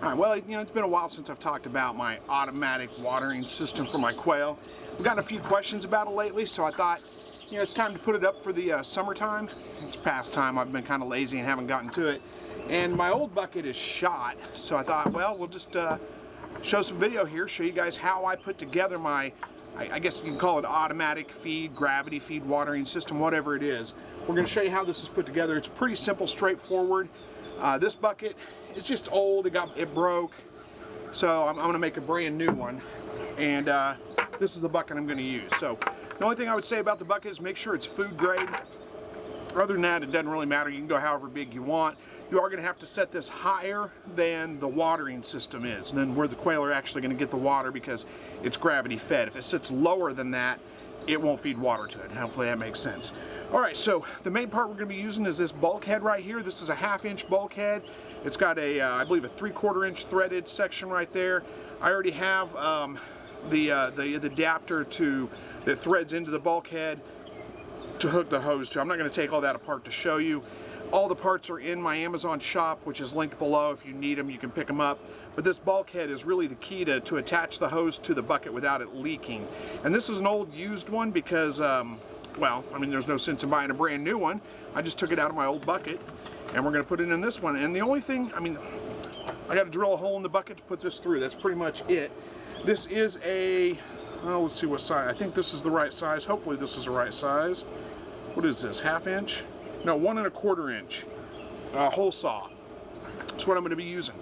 Alright, well, it's been a while since I've talked about my automatic watering system for my quail. I've gotten a few questions about it lately, so I thought, it's time to put it up for the summertime. It's past time. I've been kind of lazy and haven't gotten to it. And my old bucket is shot, so I thought, well, we'll just show some video here, show you guys how I put together my, I guess you can call it automatic feed, gravity feed watering system, whatever it is. We're going to show you how this is put together. It's pretty simple, straightforward. This bucket is just old. It broke, so I'm going to make a brand new one, and this is the bucket I'm going to use. So the only thing I would say about the bucket is make sure it's food grade. Other than that, it doesn't really matter. You can go however big you want. You are going to have to set this higher than the watering system is, and then where the quail are actually going to get the water, because it's gravity fed. If it sits lower than that, it won't feed water to it. Hopefully that makes sense. Alright, so the main part we're going to be using is this bulkhead right here. This is a 1/2 inch bulkhead. It's got a, I believe, a 3/4 inch threaded section right there. I already have the adapter that threads into the bulkhead to hook the hose to. I'm not going to take all that apart to show you. All the parts are in my Amazon shop, which is linked below. If you need them, you can pick them up. But this bulkhead is really the key to attach the hose to the bucket without it leaking. And this is an old used one because, well, I mean, there's no sense in buying a brand new one. I just took it out of my old bucket, and we're going to put it in this one. And the only thing, I mean, I got to drill a hole in the bucket to put this through. That's pretty much it. This is a, oh, let's see what size. I think this is the right size. Hopefully this is the right size. What is this, 1/2 inch? No, 1 1/4 inch hole saw. That's what I'm going to be using.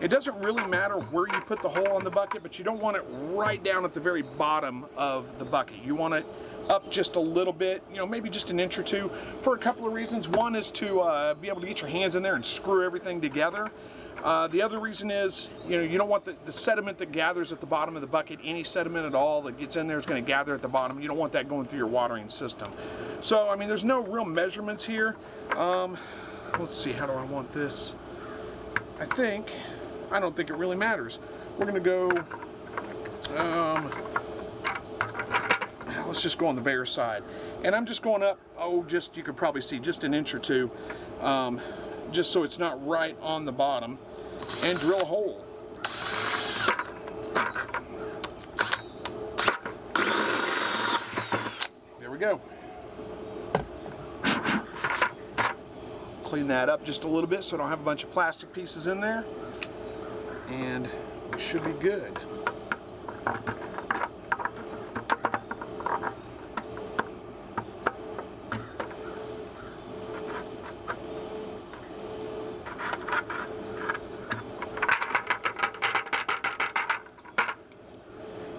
It doesn't really matter where you put the hole on the bucket, but you don't want it right down at the very bottom of the bucket. You want it up just a little bit, maybe just an inch or two, for a couple of reasons. One is to be able to get your hands in there and screw everything together. The other reason is, you don't want the sediment that gathers at the bottom of the bucket, any sediment at all that gets in there is going to gather at the bottom. You don't want that going through your watering system. So, I mean, there's no real measurements here. Let's see, how do I want this? I don't think it really matters. We're going to go, let's just go on the bare side. And I'm just going up, you could probably see just an inch or two, just so it's not right on the bottom, and drill a hole. There we go. Clean that up just a little bit so I don't have a bunch of plastic pieces in there, and we should be good.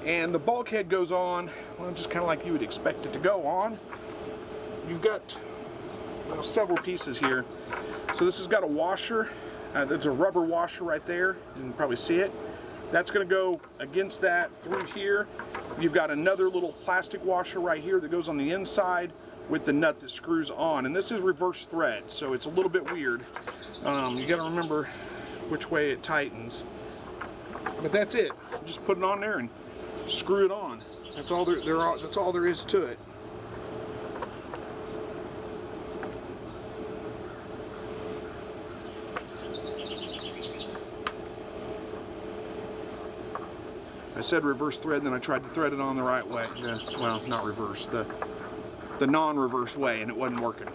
And the bulkhead goes on, well, just kind of like you would expect it to go on. You've got several pieces here. So this has got a washer. There's a rubber washer right there. You can probably see it. That's going to go against that through here. You've got another little plastic washer right here that goes on the inside with the nut that screws on. And this is reverse thread, so it's a little bit weird. You got to remember which way it tightens. But that's it. Just put it on there and screw it on. That's all that's all there is to it. I said reverse thread, then I tried to thread it on the right way. Well, not reverse, the non-reverse way, and it wasn't working.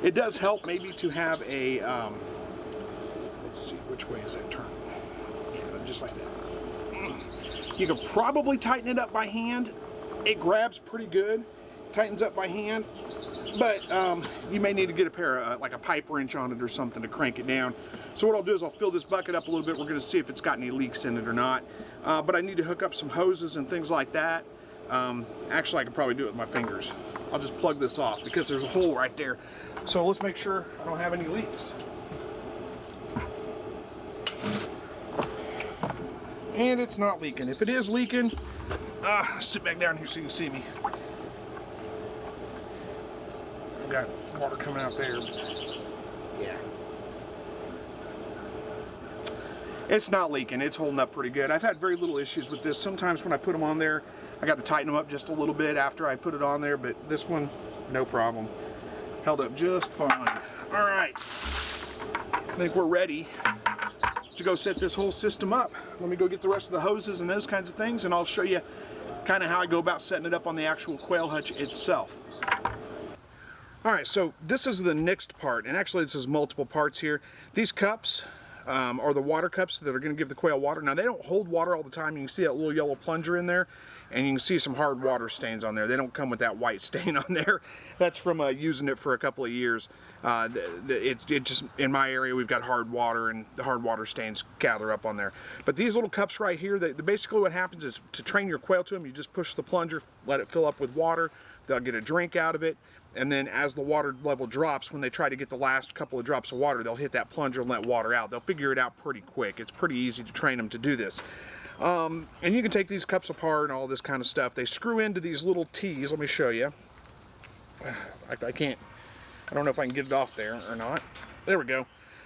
It does help maybe to have a, let's see, which way is that turn? Yeah, just like that. You could probably tighten it up by hand. It grabs pretty good, tightens up by hand, but you may need to get a pair of, like a pipe wrench on it or something to crank it down. So what I'll do is I'll fill this bucket up a little bit. We're going to see if it's got any leaks in it or not. But I need to hook up some hoses and things like that. Actually, I could probably do it with my fingers. I'll just plug this off because there's a hole right there. So let's make sure I don't have any leaks. And it's not leaking. If it is leaking, sit back down here so you can see me. I've got water coming out there. Yeah. It's not leaking. It's holding up pretty good. I've had very little issues with this. Sometimes when I put them on there, I got to tighten them up just a little bit after I put it on there, but this one, no problem. Held up just fine. All right. I think we're ready to go set this whole system up. Let me go get the rest of the hoses and those kinds of things, and I'll show you kind of how I go about setting it up on the actual quail hutch itself. All right, so this is the next part, and actually this is multiple parts here. These cups are the water cups that are going to give the quail water. Now, they don't hold water all the time. You can see that little yellow plunger in there, and you can see some hard water stains on there. They don't come with that white stain on there. That's from using it for a couple of years. It just, in my area, we've got hard water, and the hard water stains gather up on there. But these little cups right here, basically what happens is, to train your quail to them, you just push the plunger, let it fill up with water. They'll get a drink out of it, and then as the water level drops, when they try to get the last couple of drops of water, they'll hit that plunger and let water out. They'll figure it out pretty quick. It's pretty easy to train them to do this. And you can take these cups apart and all this kind of stuff. They screw into these little T's. Let me show you. I don't know if I can get it off there or not. There we go.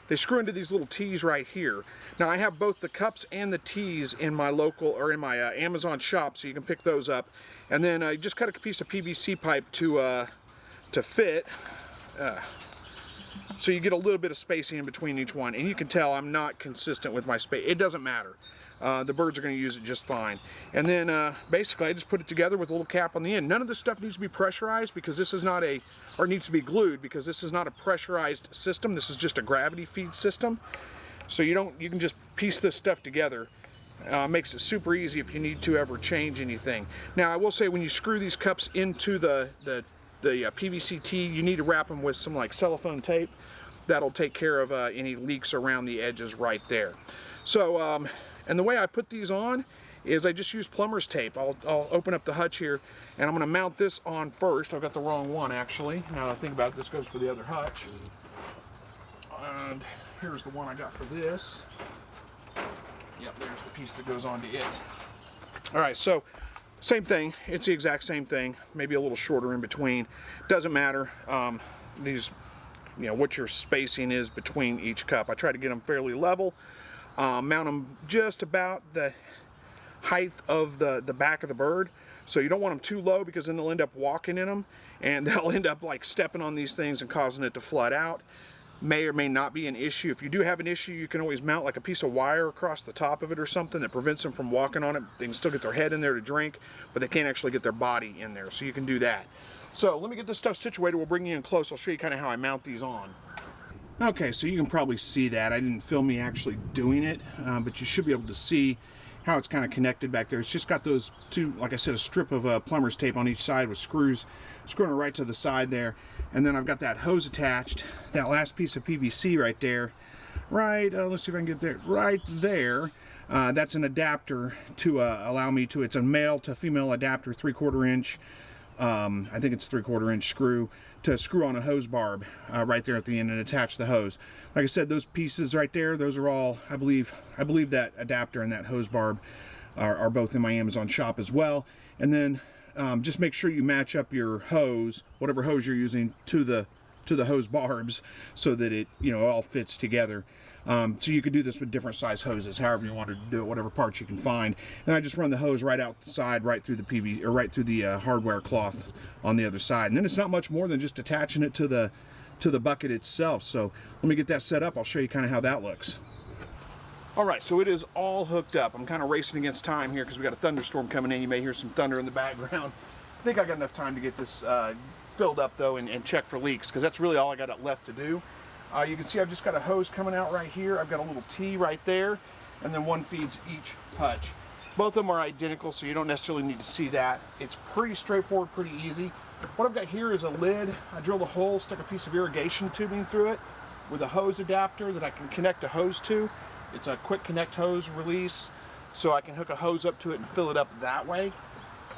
They screw into these little T's right here. Now, I have both the cups and the T's in my local, or in my Amazon shop, so you can pick those up. And then I just cut a piece of PVC pipe to fit, so you get a little bit of spacing in between each one. And you can tell I'm not consistent with my space. It doesn't matter. The birds are going to use it just fine. And then basically I just put it together with a little cap on the end. None of this stuff needs to be pressurized, because this is not or needs to be glued, because this is not a pressurized system. This is just a gravity feed system. So you can just piece this stuff together. Makes it super easy if you need to ever change anything. Now, I will say, when you screw these cups into the PVC T, you need to wrap them with some like cellophane tape. That'll take care of any leaks around the edges right there. So, and the way I put these on is I just use plumber's tape. I'll open up the hutch here, and I'm going to mount this on first. I've got the wrong one, actually. Now that I think about it, this goes for the other hutch. And here's the one I got for this. Yep, there's the piece that goes onto it. All right, so same thing. It's the exact same thing, maybe a little shorter in between. Doesn't matter. These, what your spacing is between each cup. I try to get them fairly level. Mount them just about the height of the back of the bird. So you don't want them too low, because then they'll end up walking in them, and they'll end up like stepping on these things and causing it to flood out. May or may not be an issue. If you do have an issue, you can always mount like a piece of wire across the top of it or something that prevents them from walking on it. They can still get their head in there to drink, but they can't actually get their body in there. So you can do that. So let me get this stuff situated. We'll bring you in close. I'll show you kind of how I mount these on. Okay, so you can probably see that. I didn't film me actually doing it, but you should be able to see how it's kind of connected back there. It's just got those two, like I said, a strip of plumber's tape on each side with screws screwing it right to the side there. And then I've got that hose attached, that last piece of PVC right there. Let's see if I can get there. Right there. That's an adapter to allow me to, it's a male to female adapter, 3/4 inch. I think it's 3/4 inch screw to screw on a hose barb right there at the end and attach the hose. Like I said, those pieces right there, those are all, I believe that adapter and that hose barb are both in my Amazon shop as well. And then just make sure you match up your hose, whatever hose you're using, to the hose barbs, so that it all fits together. So you could do this with different size hoses, however you wanted to do it, whatever parts you can find. And I just run the hose right out the side, right through the PVC, or right through the hardware cloth on the other side. And then it's not much more than just attaching it to the bucket itself. So let me get that set up. I'll show you kind of how that looks. All right, so it is all hooked up. I'm kind of racing against time here because we got a thunderstorm coming in. You may hear some thunder in the background. I think I got enough time to get this filled up though, and check for leaks, because that's really all I got left to do. You can see I've just got a hose coming out right here. I've got a little T right there, and then one feeds each hutch. Both of them are identical, so you don't necessarily need to see that. It's pretty straightforward, pretty easy. What I've got here is a lid. I drilled a hole, stuck a piece of irrigation tubing through it with a hose adapter that I can connect a hose to. It's a quick connect hose release, so I can hook a hose up to it and fill it up that way.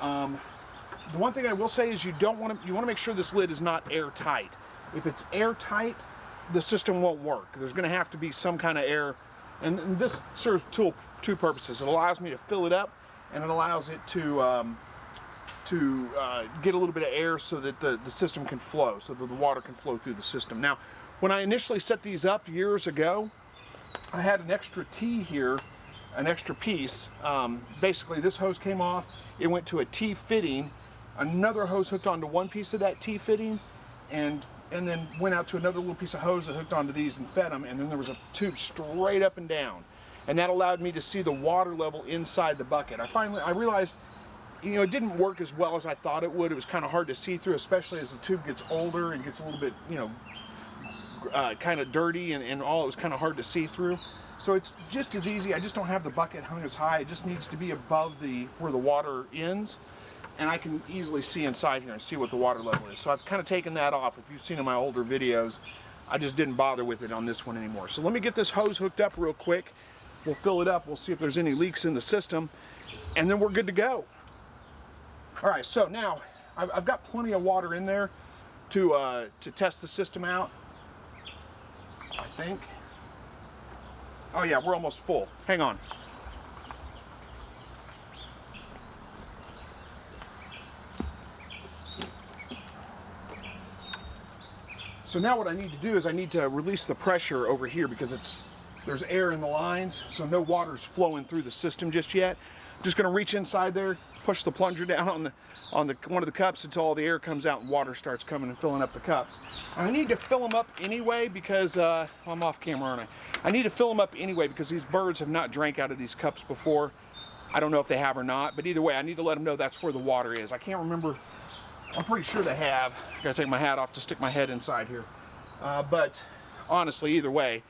The one thing I will say is you want to make sure this lid is not airtight. If it's airtight, the system won't work. There's going to have to be some kind of air, and this serves two purposes. It allows me to fill it up, and it allows it to get a little bit of air so that the system can flow, so that the water can flow through the system. Now, when I initially set these up years ago, I had an extra T here, an extra piece. Basically, this hose came off. It went to a T fitting. Another hose hooked onto one piece of that T fitting, and then went out to another little piece of hose that hooked onto these and fed them. And then there was a tube straight up and down. and that allowed me to see the water level inside the bucket. I realized, you know, it didn't work as well as I thought it would. It was kind of hard to see through, especially as the tube gets older and gets a little bit, you know, kind of dirty and all. It was kind of hard to see through. So it's just as easy. I just don't have the bucket hung as high. It just needs to be above where the water ends, and I can easily see inside here and see what the water level is. So I've kind of taken that off. If you've seen in my older videos, I just didn't bother with it on this one anymore. So let me get this hose hooked up real quick. We'll fill it up. We'll see if there's any leaks in the system, and then we're good to go. All right, so now I've got plenty of water in there to test the system out, I think. Oh yeah, we're almost full. Hang on. So now what I need to do is I need to release the pressure over here because there's air in the lines, so no water's flowing through the system just yet. I'm just gonna reach inside there, push the plunger down on one of the cups until all the air comes out and water starts coming and filling up the cups. And I need to fill them up anyway because, I'm off camera, aren't I? I need to fill them up anyway because these birds have not drank out of these cups before. I don't know if they have or not, but either way, I need to let them know that's where the water is. I can't remember. I'm pretty sure they have. I gotta take my hat off to stick my head inside here. But honestly, either way,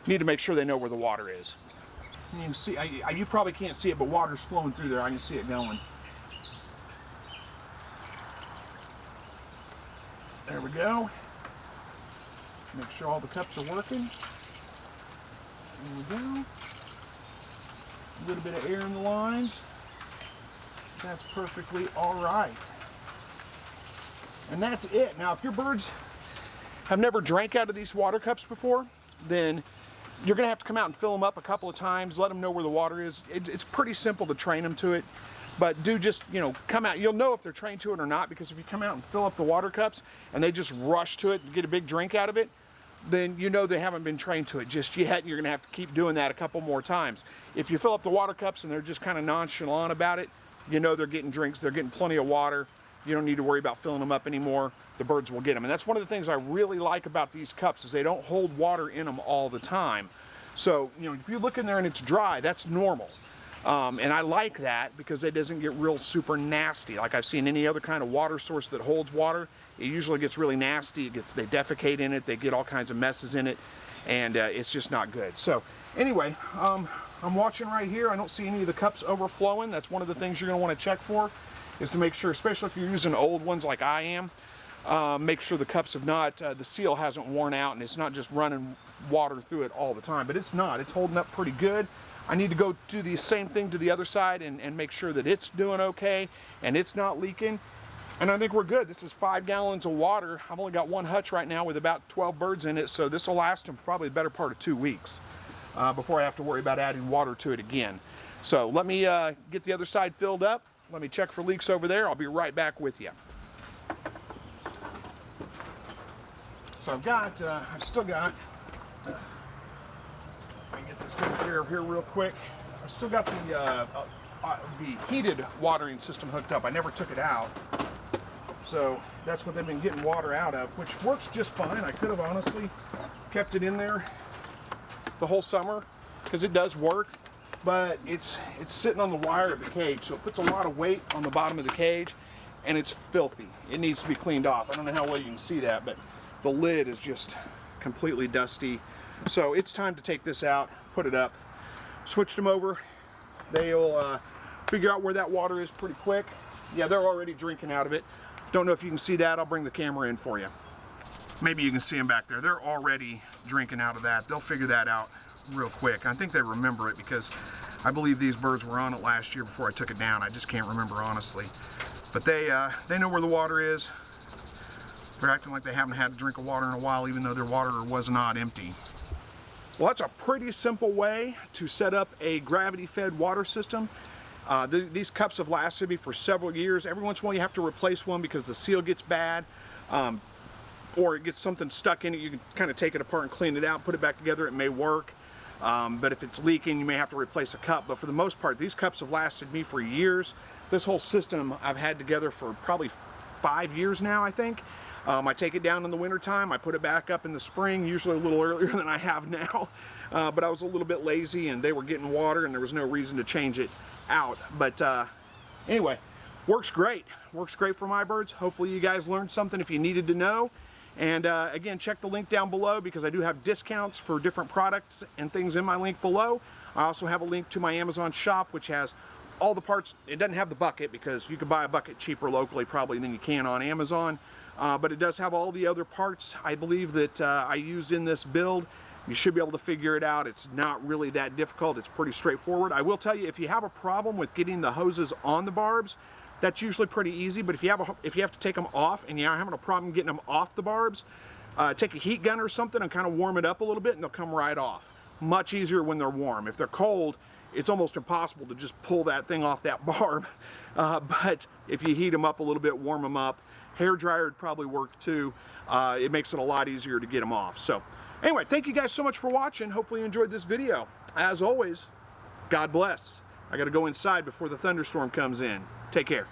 need to make sure they know where the water is. You can see, you probably can't see it, but water's flowing through there. I can see it going. There we go. Make sure all the cups are working. There we go. A little bit of air in the lines. That's perfectly all right. And that's it. Now, if your birds have never drank out of these water cups before, then you're gonna have to come out and fill them up a couple of times, let them know where the water is. It's pretty simple to train them to it, but do just, you know, come out. You'll know if they're trained to it or not, because if you come out and fill up the water cups and they just rush to it and get a big drink out of it, then you know they haven't been trained to it just yet, and you're gonna have to keep doing that a couple more times. If you fill up the water cups and they're just kind of nonchalant about it, you know they're getting drinks, they're getting plenty of water. You don't need to worry about filling them up anymore. The birds will get them. And that's one of the things I really like about these cups is they don't hold water in them all the time. So, you know, if you look in there and it's dry, that's normal. And I like that because it doesn't get real super nasty. Like I've seen any other kind of water source that holds water, it usually gets really nasty. They defecate in it, they get all kinds of messes in it, and it's just not good. So anyway, I'm watching right here. I don't see any of the cups overflowing. That's one of the things you're gonna wanna check for, is to make sure, especially if you're using old ones like I am, make sure the cups have not, the seal hasn't worn out and it's not just running water through it all the time. But it's not, it's holding up pretty good. I need to go do the same thing to the other side and make sure that it's doing okay and it's not leaking. And I think we're good. This is 5 gallons of water. I've only got one hutch right now with about 12 birds in it, so this will last them probably the better part of 2 weeks before I have to worry about adding water to it again. So let me get the other side filled up. Let me check for leaks over there. I'll be right back with you. So I've still got, if I can get this taken care of here real quick. I've still got the heated watering system hooked up. I never took it out. So that's what they've been getting water out of, which works just fine. I could have honestly kept it in there the whole summer because it does work. But it's sitting on the wire of the cage, so it puts a lot of weight on the bottom of the cage, and it's filthy. It needs to be cleaned off. I don't know how well you can see that, but the lid is just completely dusty. So it's time to take this out, put it up. Switched them over. They'll figure out where that water is pretty quick. Yeah, they're already drinking out of it. Don't know if you can see that. I'll bring the camera in for you. Maybe you can see them back there. They're already drinking out of that. They'll figure that out real quick. I think they remember it because I believe these birds were on it last year before I took it down. I just can't remember honestly. But they know where the water is. They're acting like they haven't had a drink of water in a while, even though their water was not empty. Well, that's a pretty simple way to set up a gravity-fed water system. These cups have lasted me for several years. Every once in a while you have to replace one because the seal gets bad, or it gets something stuck in it. You can kind of take it apart and clean it out, put it back together. It may work. But if it's leaking, you may have to replace a cup. But for the most part, these cups have lasted me for years. This whole system I've had together for probably 5 years now, I think. I take it down in the wintertime, I put it back up in the spring, usually a little earlier than I have now, but I was a little bit lazy and they were getting water and there was no reason to change it out. But anyway, works great for my birds. Hopefully you guys learned something if you needed to know. And again, check the link down below because I do have discounts for different products and things in my link below. I also have a link to my Amazon shop, which has all the parts. It doesn't have the bucket because you can buy a bucket cheaper locally probably than you can on Amazon. But it does have all the other parts, I believe, that I used in this build. You should be able to figure it out. It's not really that difficult. It's pretty straightforward. I will tell you, if you have a problem with getting the hoses on the barbs, that's usually pretty easy. But if you have to take them off and you're having a problem getting them off the barbs, take a heat gun or something and kind of warm it up a little bit and they'll come right off. Much easier when they're warm. If they're cold, it's almost impossible to just pull that thing off that barb. But if you heat them up a little bit, warm them up, hair dryer would probably work too. It makes it a lot easier to get them off. So anyway, thank you guys so much for watching. Hopefully you enjoyed this video. As always, God bless. I got to go inside before the thunderstorm comes in. Take care.